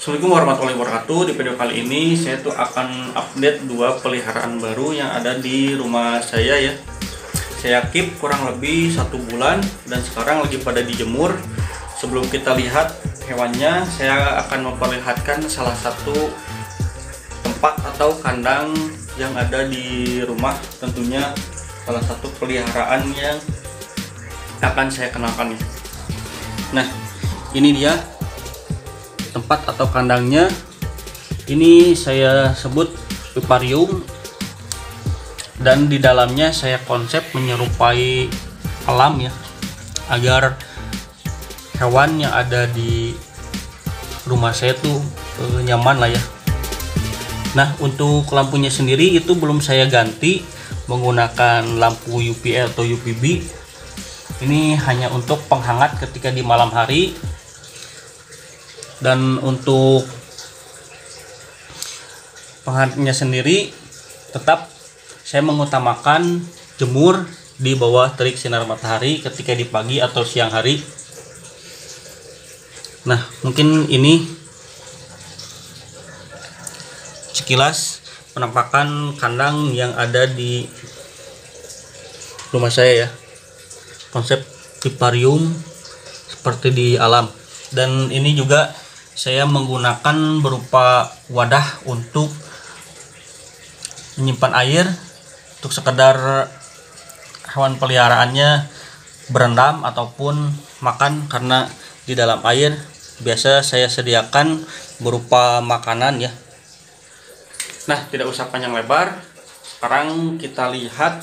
Assalamualaikum warahmatullahi wabarakatuh. Di video kali ini saya tuh akan update dua peliharaan baru yang ada di rumah saya ya. Saya keep kurang lebih 1 bulan dan sekarang lagi pada dijemur. Sebelum kita lihat hewannya, saya akan memperlihatkan salah satu tempat atau kandang yang ada di rumah. Tentunya salah satu peliharaan yang akan saya kenalkan ya. Nah, ini dia tempat atau kandangnya. Ini saya sebut viparium, dan di dalamnya saya konsep menyerupai alam ya, agar hewan yang ada di rumah saya tuh nyaman lah ya. Nah, untuk lampunya sendiri itu belum saya ganti menggunakan lampu UV atau UVB. Ini hanya untuk penghangat ketika di malam hari. Dan untuk penghangatnya sendiri tetap saya mengutamakan jemur di bawah terik sinar matahari ketika di pagi atau siang hari. Nah, mungkin ini sekilas penampakan kandang yang ada di rumah saya ya. Konsep viparium seperti di alam. Dan ini juga saya menggunakan berupa wadah untuk menyimpan air untuk sekedar hewan peliharaannya berendam ataupun makan, karena di dalam air biasa saya sediakan berupa makanan ya. Nah, tidak usah panjang lebar, sekarang kita lihat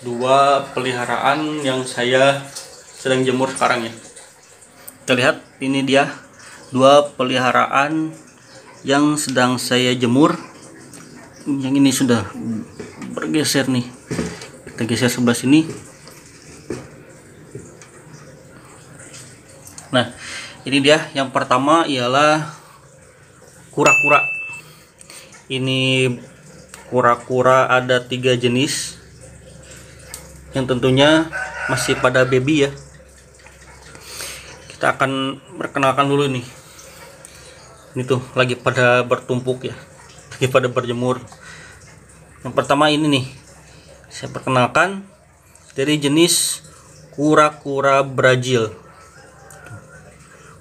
dua peliharaan yang saya sedang jemur sekarang ya. Kita lihat, ini dia dua peliharaan yang sedang saya jemur. Yang ini sudah bergeser nih, kita geser sebelah sini. Nah, ini dia yang pertama ialah kura-kura. Ini kura-kura ada 3 jenis yang tentunya masih pada baby ya. Kita akan perkenalkan dulu nih. Ini tuh lagi pada bertumpuk ya, lagi pada berjemur. Yang pertama ini nih, saya perkenalkan dari jenis kura-kura Brazil.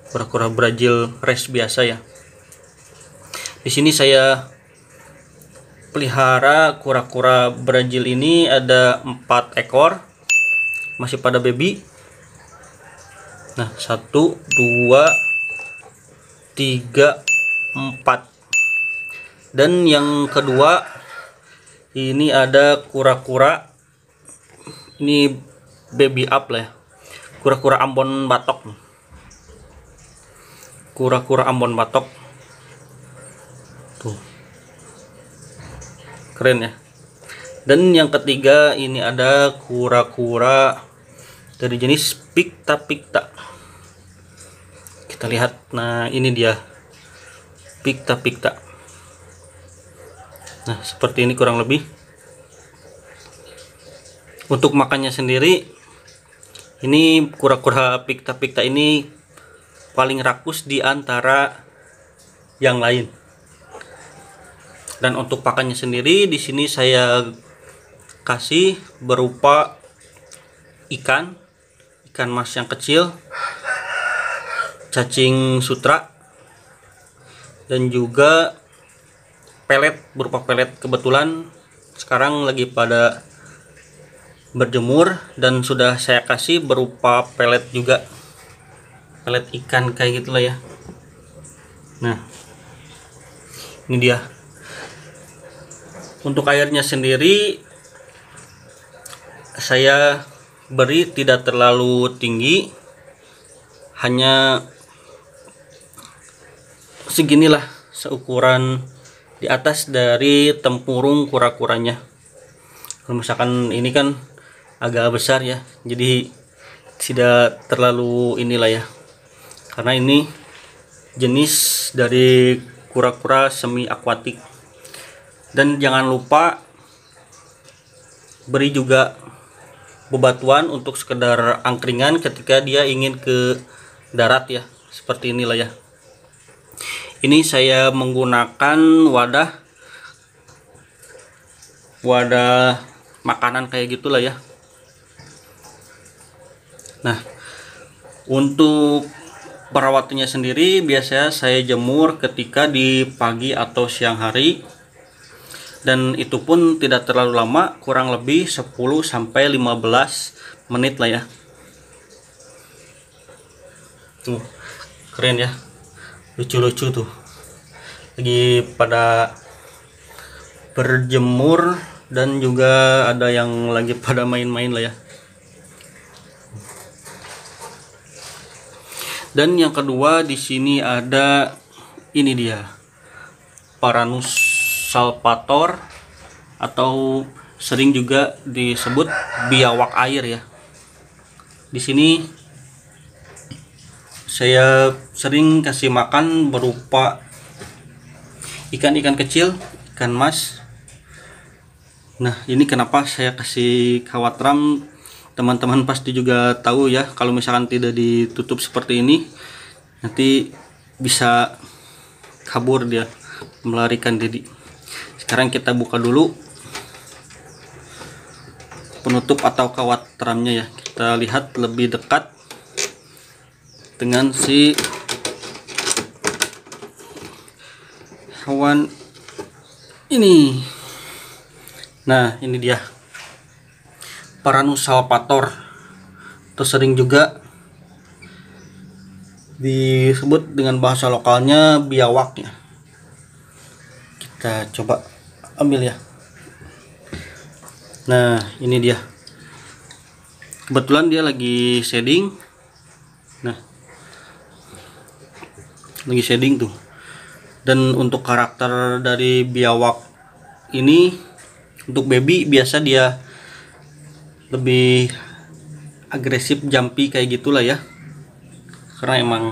Kura-kura Brazil race biasa ya. Di sini saya pelihara kura-kura Brazil ini ada 4 ekor, masih pada baby. Nah, 1, 2, 3, 4. Dan yang kedua ini ada kura-kura, ini baby up lah ya, kura-kura Ambon Batok. Kura-kura Ambon Batok tuh, keren ya. Dan yang ketiga ini ada kura-kura dari jenis Picta. Kita lihat, nah ini dia Picta. Nah, seperti ini kurang lebih. Untuk makannya sendiri, ini kura-kura Picta ini paling rakus di antara yang lain. Dan untuk pakannya sendiri di sini saya kasih berupa ikan mas yang kecil, cacing sutra, dan juga pelet berupa pelet. Kebetulan sekarang lagi pada berjemur dan sudah saya kasih berupa pelet juga, pelet ikan kayak gitulah ya. Nah, ini dia. Untuk airnya sendiri saya beri tidak terlalu tinggi, hanya seginilah, seukuran di atas dari tempurung kura-kuranya. Kalau misalkan ini kan agak besar ya, jadi tidak terlalu inilah ya, karena ini jenis dari kura-kura semi akuatik. Dan jangan lupa beri juga bebatuan untuk sekedar angkringan ketika dia ingin ke darat ya, seperti inilah ya. Ini saya menggunakan wadah makanan kayak gitulah ya. Nah, untuk perawatannya sendiri biasanya saya jemur ketika di pagi atau siang hari, dan itu pun tidak terlalu lama, kurang lebih 10-15 menit lah ya. Tuh, keren ya, lucu-lucu tuh, lagi pada berjemur dan juga ada yang lagi pada main-main lah ya. Dan yang kedua di sini ada ini dia, Paranus salvator atau sering juga disebut biawak air ya. Di sini saya sering kasih makan berupa ikan-ikan kecil, ikan mas. Nah, ini kenapa saya kasih kawat ram. Teman-teman pasti juga tahu ya, kalau misalkan tidak ditutup seperti ini nanti bisa kabur dia, melarikan diri. Sekarang kita buka dulu penutup atau kawat ramnya ya. Kita lihat lebih dekat dengan si hewan ini. Nah, ini dia, Paranus salvator, atau sering juga disebut dengan bahasa lokalnya biawak ya. Kita coba ambil ya. Nah, ini dia. Kebetulan dia lagi shading. Nah, lagi shading tuh. Dan untuk karakter dari biawak ini, untuk baby biasa dia lebih agresif, jumpy kayak gitulah ya, karena emang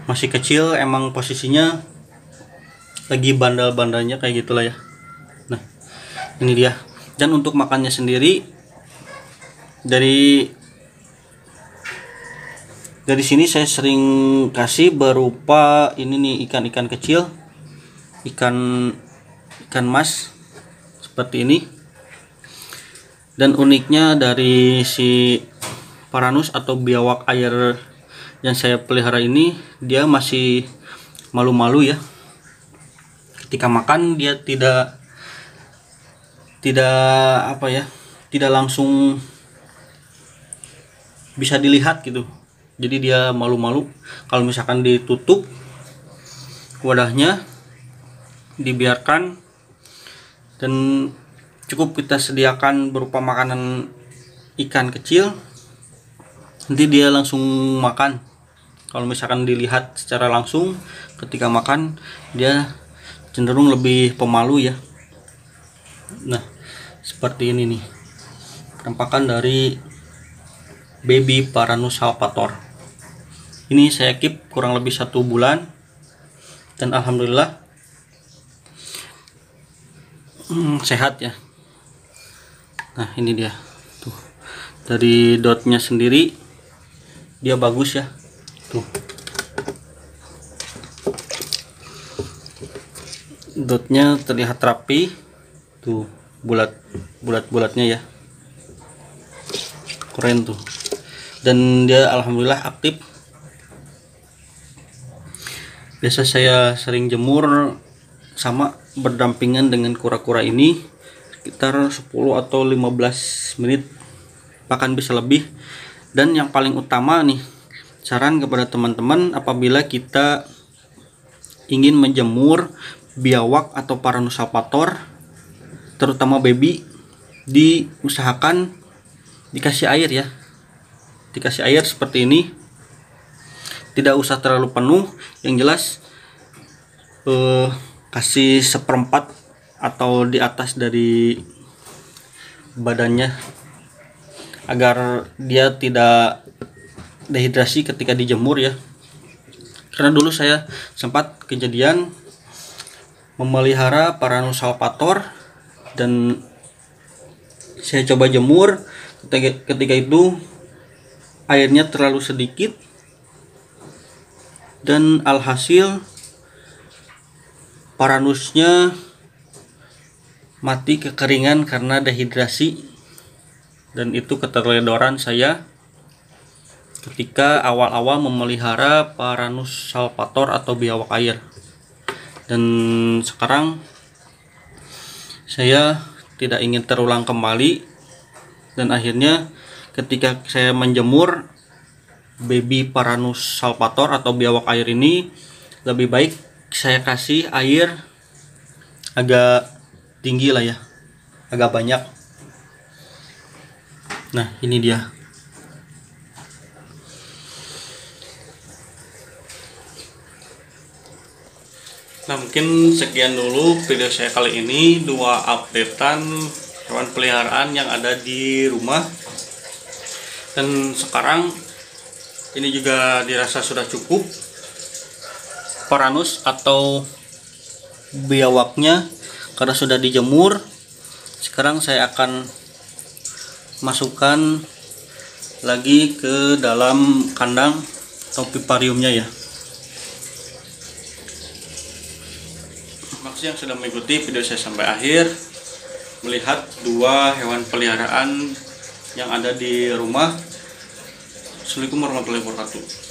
masih kecil, emang posisinya lagi bandal-bandalnya kayak gitulah ya. Nah, ini dia. Dan untuk makannya sendiri dari sini saya sering kasih berupa ini nih, ikan-ikan kecil, ikan mas seperti ini. Dan uniknya dari si Paranus atau biawak air yang saya pelihara ini, dia masih malu-malu ya. Ketika makan dia tidak apa ya, tidak langsung bisa dilihat gitu. Jadi dia malu-malu. Kalau misalkan ditutup wadahnya, dibiarkan, dan cukup kita sediakan berupa makanan ikan kecil, nanti dia langsung makan. Kalau misalkan dilihat secara langsung ketika makan, dia cenderung lebih pemalu ya. Nah, seperti ini nih penampakan dari baby Paranus salvator. Ini saya keep kurang lebih 1 bulan, dan alhamdulillah sehat ya. Nah, ini dia tuh, dari dotnya sendiri dia bagus ya tuh, dotnya terlihat rapi tuh, bulatnya ya, keren tuh. Dan dia alhamdulillah aktif. Biasa saya sering jemur sama berdampingan dengan kura-kura ini sekitar 10 atau 15 menit, bahkan bisa lebih. Dan yang paling utama nih, saran kepada teman-teman, apabila kita ingin menjemur biawak atau Paranus salvator, terutama baby, diusahakan dikasih air ya. Dikasih air seperti ini, tidak usah terlalu penuh, yang jelas kasih 1/4 atau di atas dari badannya, agar dia tidak dehidrasi ketika dijemur ya. Karena dulu saya sempat kejadian memelihara Paranus salvator dan saya coba jemur, ketika itu airnya terlalu sedikit, dan alhasil paranusnya mati kekeringan karena dehidrasi, dan itu keteledoran saya ketika awal-awal memelihara Paranus salvator atau biawak air. Dan sekarang saya tidak ingin terulang kembali, dan akhirnya ketika saya menjemur baby Paranus salvator atau biawak air ini, lebih baik saya kasih air agak tinggi lah ya, agak banyak. Nah, ini dia. Nah, mungkin sekian dulu video saya kali ini, 2 updatean hewan peliharaan yang ada di rumah. Dan sekarang ini juga dirasa sudah cukup Paranus atau biawaknya karena sudah dijemur. Sekarang saya akan masukkan lagi ke dalam kandang atau vivariumnya ya. Makasih yang sudah mengikuti video saya sampai akhir, melihat 2 hewan peliharaan yang ada di rumah. Assalamualaikum warahmatullahi wabarakatuh.